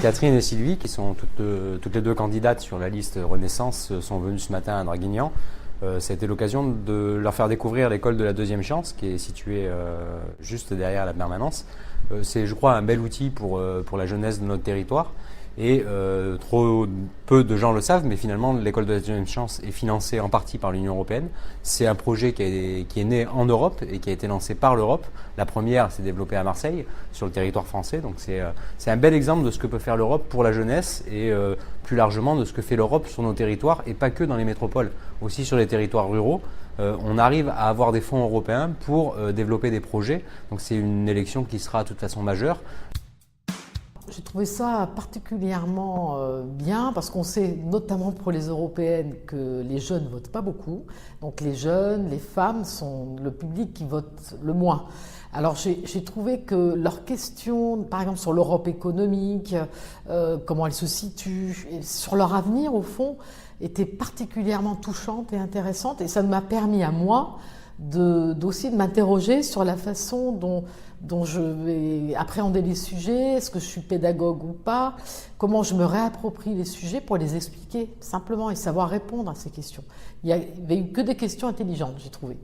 Catherine et Sylvie, qui sont toutes les deux candidates sur la liste Renaissance, sont venues ce matin à Draguignan. Ça a été l'occasion de leur faire découvrir l'école de la Deuxième Chance, qui est située juste derrière la permanence. C'est, je crois, un bel outil pour la jeunesse de notre territoire. Et trop peu de gens le savent, mais finalement l'école de la Deuxième Chance est financée en partie par l'Union européenne. C'est un projet qui est né en Europe et qui a été lancé par l'Europe. La première s'est développée à Marseille, sur le territoire français. Donc c'est un bel exemple de ce que peut faire l'Europe pour la jeunesse et plus largement de ce que fait l'Europe sur nos territoires et pas que dans les métropoles, aussi sur les territoires ruraux. On arrive à avoir des fonds européens pour développer des projets. Donc c'est une élection qui sera de toute façon majeure. J'ai trouvé ça particulièrement bien parce qu'on sait, notamment pour les européennes, que les jeunes ne votent pas beaucoup. Donc les jeunes, les femmes sont le public qui vote le moins. Alors j'ai trouvé que leurs questions, par exemple sur l'Europe économique, comment elle se situe, et sur leur avenir au fond, étaient particulièrement touchantes et intéressantes. Et ça m'a permis à moi aussi de m'interroger sur la façon dont je vais appréhender les sujets, est-ce que je suis pédagogue ou pas, comment je me réapproprie les sujets pour les expliquer simplement et savoir répondre à ces questions. Il n'y avait eu que des questions intelligentes, j'ai trouvé.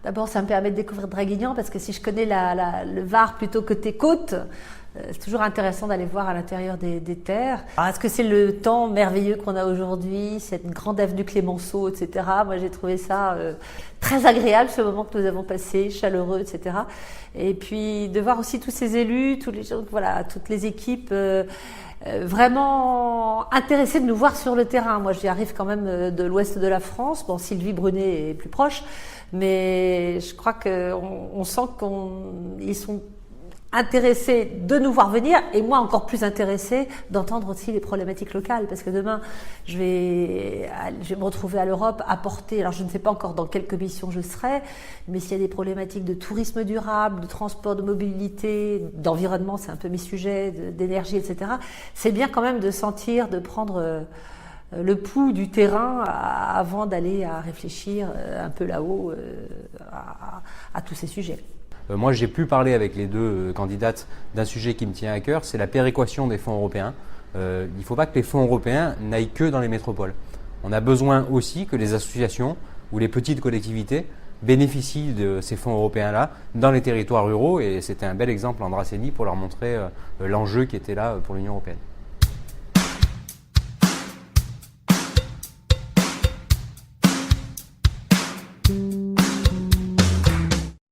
D'abord, ça me permet de découvrir Draguignan parce que si je connais le Var plutôt côté côte, c'est toujours intéressant d'aller voir à l'intérieur des terres. Est-ce que c'est le temps merveilleux qu'on a aujourd'hui, cette grande avenue Clémenceau, etc. Moi, j'ai trouvé ça très agréable, ce moment que nous avons passé, chaleureux, etc. Et puis, de voir aussi tous ces élus, tous les gens, voilà, toutes les équipes vraiment intéressées de nous voir sur le terrain. Moi, j'y arrive quand même de l'ouest de la France. Bon, Sylvie Brunet est plus proche, mais je crois qu'on sent qu'ils sont intéressés de nous voir venir et moi encore plus intéressée d'entendre aussi les problématiques locales parce que demain je vais me retrouver à l'Europe apporter, alors je ne sais pas encore dans quelle commission je serai, mais s'il y a des problématiques de tourisme durable, de transport, de mobilité, d'environnement, c'est un peu mes sujets, d'énergie, etc. C'est bien quand même de sentir, de prendre le pouls du terrain avant d'aller à réfléchir un peu là-haut à tous ces sujets. Moi, j'ai pu parler avec les deux candidates d'un sujet qui me tient à cœur, c'est la péréquation des fonds européens. Il ne faut pas que les fonds européens n'aillent que dans les métropoles. On a besoin aussi que les associations ou les petites collectivités bénéficient de ces fonds européens-là dans les territoires ruraux et c'était un bel exemple en Dracénie pour leur montrer l'enjeu qui était là pour l'Union européenne.